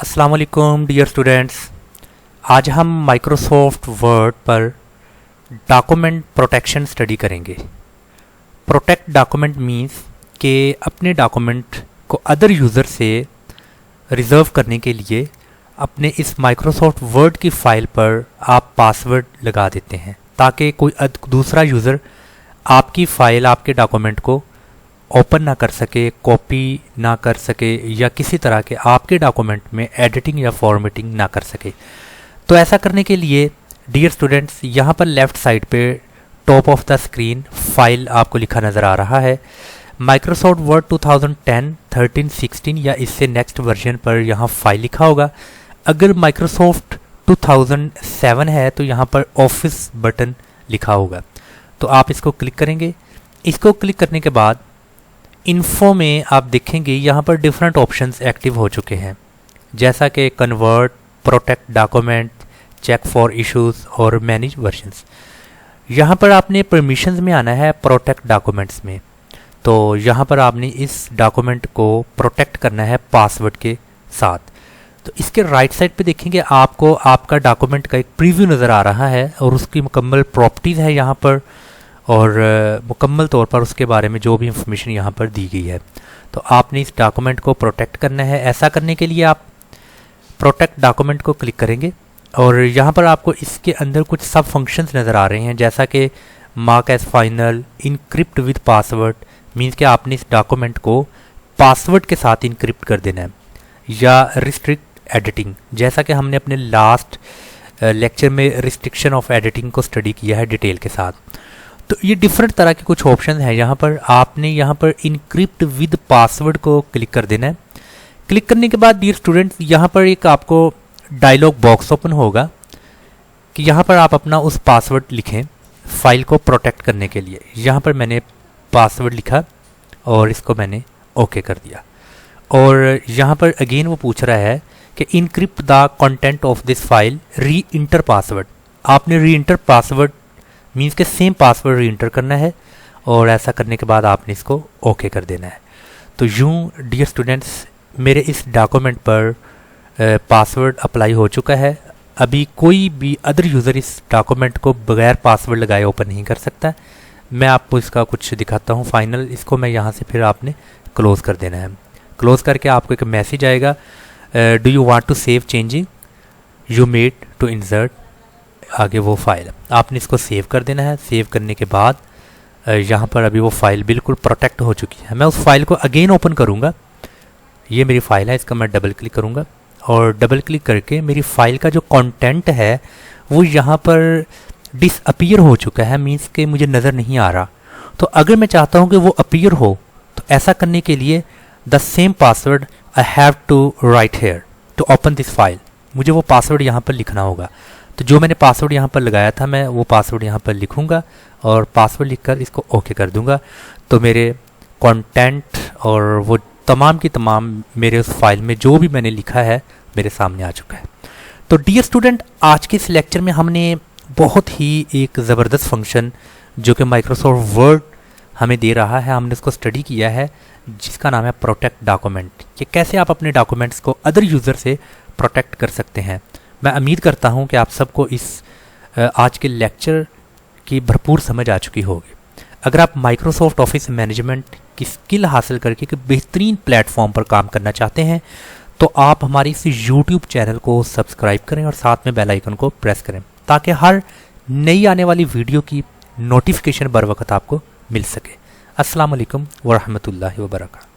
अस्सलाम वालेकुम dear students. आज हम माइक्रोसॉफ्ट वर्ड पर डॉक्यूमेंट प्रोटेक्शन स्टडी करेंगे। प्रोटेक्ट डॉक्यूमेंट मींस कि अपने डॉक्यूमेंट को अदर यूज़र से रिज़र्व करने के लिए अपने इस माइक्रोसॉफ्ट वर्ड की फ़ाइल पर आप पासवर्ड लगा देते हैं ताकि कोई दूसरा यूज़र आपकी फ़ाइल आपके डॉक्यूमेंट को ओपन ना कर सके, कॉपी ना कर सके या किसी तरह के आपके डॉक्यूमेंट में एडिटिंग या फॉर्मेटिंग ना कर सके। तो ऐसा करने के लिए डियर स्टूडेंट्स, यहाँ पर लेफ़्ट साइड पे top of the screen file आपको लिखा नज़र आ रहा है। माइक्रोसॉफ्ट वर्ड 2010, 13, 16 या इससे नेक्स्ट वर्जन पर यहाँ फाइल लिखा होगा। अगर माइक्रोसॉफ्ट 2007 है तो यहाँ पर ऑफिस बटन लिखा होगा। तो आप इसको क्लिक करेंगे। इसको क्लिक करने के बाद इन्फो में आप देखेंगे यहाँ पर डिफरेंट ऑप्शंस एक्टिव हो चुके हैं, जैसा कि convert, protect document, check for issues और मैनेज वर्जन्स। यहाँ पर आपने परमिशंस में आना है प्रोटेक्ट डॉक्यूमेंट्स में। तो यहाँ पर आपने इस डॉक्यूमेंट को प्रोटेक्ट करना है पासवर्ड के साथ। तो इसके राइट साइड पे देखेंगे आपको आपका डॉक्यूमेंट का एक प्रीव्यू नज़र आ रहा है और उसकी मुकम्मल प्रॉपर्टीज़ है यहाँ पर और मुकम्मल तौर पर उसके बारे में जो भी इंफॉर्मेशन यहाँ पर दी गई है। तो आपने इस डॉक्यूमेंट को प्रोटेक्ट करना है। ऐसा करने के लिए आप प्रोटेक्ट डॉक्यूमेंट को क्लिक करेंगे और यहाँ पर आपको इसके अंदर कुछ सब फंक्शंस नज़र आ रहे हैं, जैसा कि mark as final, encrypt with password, means कि आपने इस डॉक्यूमेंट को पासवर्ड के साथ इनक्रिप्ट कर देना है, या रिस्ट्रिक्ट एडिटिंग, जैसा कि हमने अपने लास्ट लेक्चर में रिस्ट्रिक्शन ऑफ एडिटिंग को स्टडी किया है डिटेल के साथ। तो ये डिफरेंट तरह के कुछ ऑप्शन हैं यहाँ पर। आपने यहाँ पर इनक्रिप्ट विद पासवर्ड को क्लिक कर देना है। क्लिक करने के बाद डियर स्टूडेंट्स, यहाँ पर एक आपको डायलॉग बॉक्स ओपन होगा कि यहाँ पर आप अपना उस पासवर्ड लिखें फाइल को प्रोटेक्ट करने के लिए। यहाँ पर मैंने पासवर्ड लिखा और इसको मैंने ओके कर दिया। और यहाँ पर अगेन वो पूछ रहा है कि encrypt the content of this file, री इंटर पासवर्ड। आपने री इंटर पासवर्ड मीन्स के सेम पासवर्ड री इंटर करना है और ऐसा करने के बाद आपने इसको ओके कर देना है। तो यूँ डियर स्टूडेंट्स, मेरे इस डॉक्यूमेंट पर पासवर्ड अप्लाई हो चुका है। अभी कोई भी अदर यूज़र इस डॉक्यूमेंट को बगैर पासवर्ड लगाए ओपन नहीं कर सकता। मैं आपको इसका कुछ दिखाता हूँ फाइनल। इसको मैं यहाँ से फिर आपने क्लोज़ कर देना है। क्लोज़ करके आपको एक मैसेज आएगा, do you want to save changing you made to insert, आगे वो फाइल आपने इसको सेव कर देना है। सेव करने के बाद यहाँ पर अभी वो फाइल बिल्कुल प्रोटेक्ट हो चुकी है। मैं उस फाइल को अगेन ओपन करूँगा। ये मेरी फाइल है, इसका मैं डबल क्लिक करूँगा और डबल क्लिक करके मेरी फाइल का जो कंटेंट है वो यहाँ पर डिसअपीयर हो चुका है, मीन्स कि मुझे नज़र नहीं आ रहा। तो अगर मैं चाहता हूँ कि वो अपीयर हो तो ऐसा करने के लिए the same password I have to write here to open this file, मुझे वो पासवर्ड यहाँ पर लिखना होगा। तो जो मैंने पासवर्ड यहाँ पर लगाया था मैं वो पासवर्ड यहाँ पर लिखूँगा और पासवर्ड लिखकर इसको ओके कर दूँगा। तो मेरे कंटेंट और वो तमाम की तमाम मेरे उस फाइल में जो भी मैंने लिखा है मेरे सामने आ चुका है। तो डियर स्टूडेंट, आज के इस लेक्चर में हमने बहुत ही एक ज़बरदस्त फंक्शन जो कि माइक्रोसॉफ्ट वर्ड हमें दे रहा है, हमने उसको स्टडी किया है, जिसका नाम है प्रोटेक्ट डॉक्यूमेंट। कि कैसे आप अपने डॉक्यूमेंट्स को अदर यूज़र से प्रोटेक्ट कर सकते हैं। मैं उम्मीद करता हूं कि आप सबको इस आज के लेक्चर की भरपूर समझ आ चुकी होगी। अगर आप माइक्रोसॉफ्ट ऑफिस मैनेजमेंट की स्किल हासिल करके एक बेहतरीन प्लेटफॉर्म पर काम करना चाहते हैं तो आप हमारे इस यूट्यूब चैनल को सब्सक्राइब करें और साथ में बेल आइकन को प्रेस करें ताकि हर नई आने वाली वीडियो की नोटिफिकेशन बर वक्त आपको मिल सके। अस्सलाम वालेकुम व रहमतुल्लाहि व बरकातहू।